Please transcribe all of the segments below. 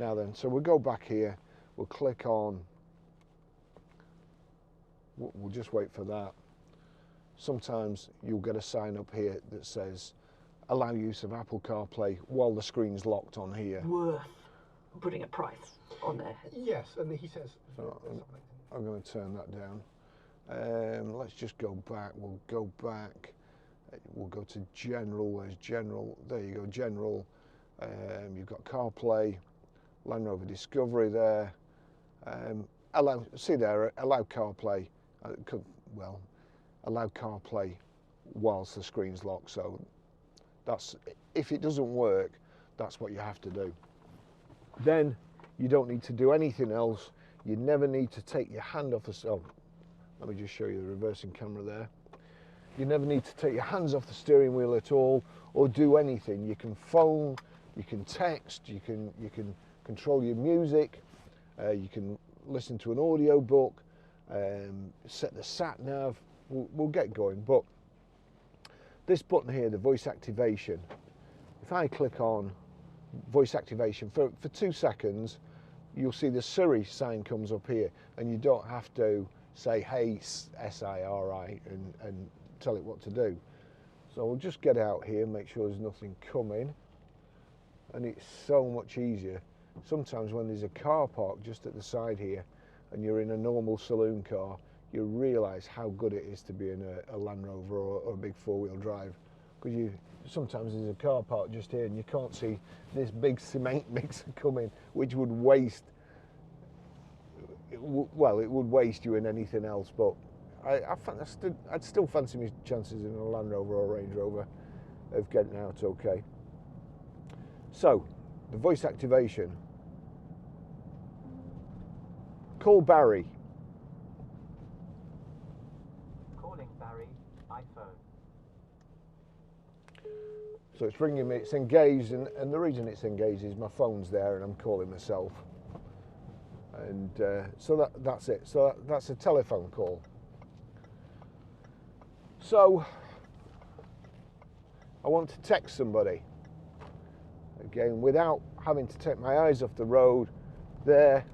Now then, so we'll go back here, we'll click on, we'll just wait for that. Sometimes you'll get a sign up here that says allow use of Apple CarPlay while the screen's locked on here. Worth putting a price on there. Yes, and he says. So I'm going to turn that down. Let's just go back. We'll go back. We'll go to General. Where's General? There you go, General. You've got CarPlay, Land Rover Discovery there. See there, allow CarPlay. Well, allow CarPlay whilst the screen's locked. So that's, if it doesn't work, that's what you have to do. Then you don't need to do anything else. You never need to take your hand off the, oh, let me just show you the reversing camera there. You never need to take your hands off the steering wheel at all, or do anything. You can phone, you can text, you can control your music, you can listen to an audio book, set the sat nav. We'll get going. But this button here, the voice activation, if I click on voice activation for 2 seconds, you'll see the Siri sign comes up here, and you don't have to say hey SIRI and tell it what to do. So we'll just get out here, make sure there's nothing coming, and it's so much easier. Sometimes when there's a car park just at the side here and you're in a normal saloon car, you realise how good it is to be in a Land Rover or a big four-wheel drive, because sometimes there's a car park just here and you can't see this big cement mixer coming, which would waste, well, it would waste you in anything else. But I'd still fancy my chances in a Land Rover or Range Rover of getting out okay. So, the voice activation. Call Barrie. Calling Barrie, iPhone. So it's ringing me, it's engaged, and the reason it's engaged is my phone's there and I'm calling myself. And so that's it. So that's a telephone call. So I want to text somebody. Again, without having to take my eyes off the road. There,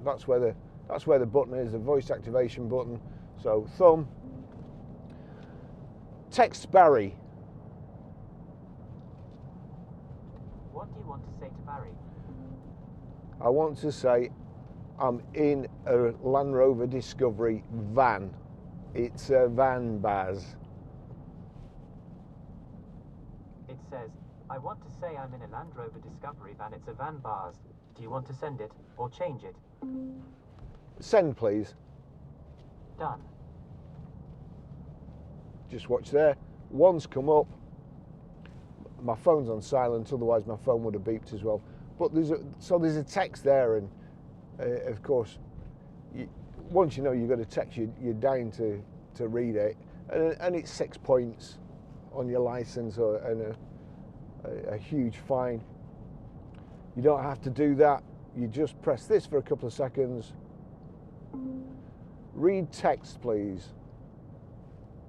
that's where the button is, the voice activation button. So thumb, text Barrie. What do you want to say to Barrie? I want to say I'm in a Land Rover Discovery van. It's a van, Baz. It says, I want to say I'm in a Land Rover Discovery van. It's a van, Bars. Do you want to send it or change it? Send, please. Done. Just watch there. One's come up. My phone's on silent, otherwise my phone would have beeped as well. But there's a text there, and of course, once you know you've got a text, you're dying to read it, and it's 6 points on your license and a huge fine. You don't have to do that. You just press this for a couple of seconds. Read text, please.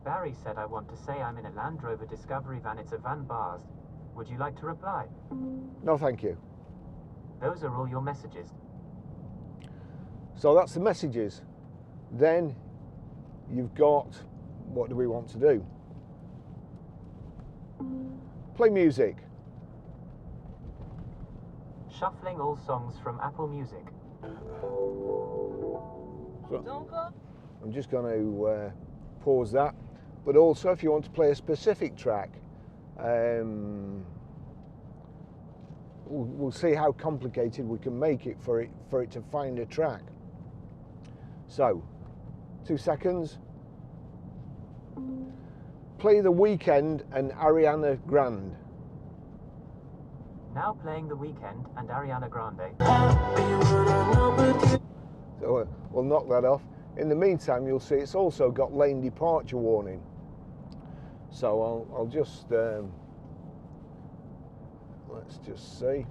Barrie said, I want to say I'm in a Land Rover Discovery van. It's a van, Bars. Would you like to reply? No, thank you. Those are all your messages. So that's the messages. Then you've got, what do we want to do? Play music. Shuffling all songs from Apple Music. So I'm just going to pause that. But also, if you want to play a specific track, we'll see how complicated we can make it for it to find a track. So, 2 seconds. Play The Weeknd and Ariana Grande. Now playing The Weeknd and Ariana Grande. So we'll knock that off. In the meantime, you'll see it's also got lane departure warning. So I'll just let's just see.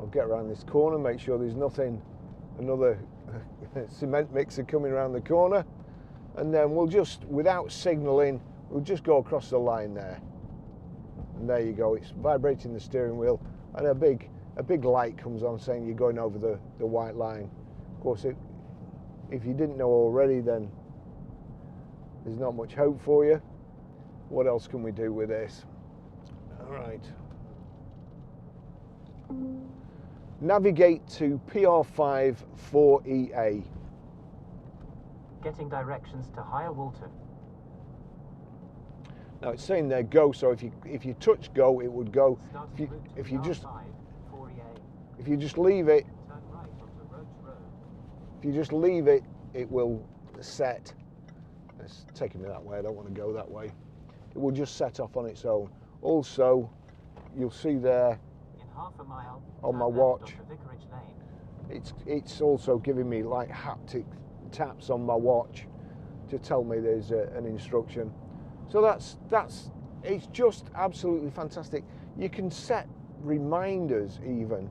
I'll get around this corner, make sure there's nothing, another cement mixer coming around the corner, and then we'll just, without signalling, we'll just go across the line there. And there you go, it's vibrating the steering wheel, and a big a big light comes on saying you're going over the white line. Of course, if you didn't know already, then there's not much hope for you. What else can we do with this? All right. Navigate to PR5 4EA. Getting directions to Higher Woolton. Now it's saying there go, so if you touch go, it would go. Starting route to If you just PR5 4EA. if you just leave it, Turn right onto Roach Road. if you just leave it, it will set. It's taking me that way. I don't want to go that way. It will just set off on its own. Also, you'll see there In half a mile, on my turn left watch, onto Vicarage Lane. it's also giving me like haptic taps on my watch to tell me there's an instruction. So it's just absolutely fantastic. You can set reminders even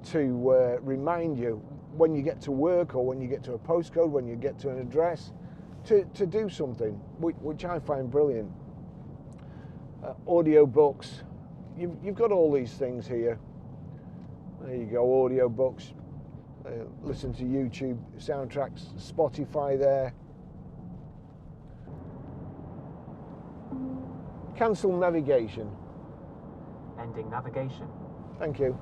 to remind you when you get to work or when you get to a postcode, when you get to an address, to do something, which I find brilliant. Audio books, you've got all these things here. There you go, audio books. Listen to YouTube soundtracks, Spotify there. Cancel navigation. Ending navigation. Thank you.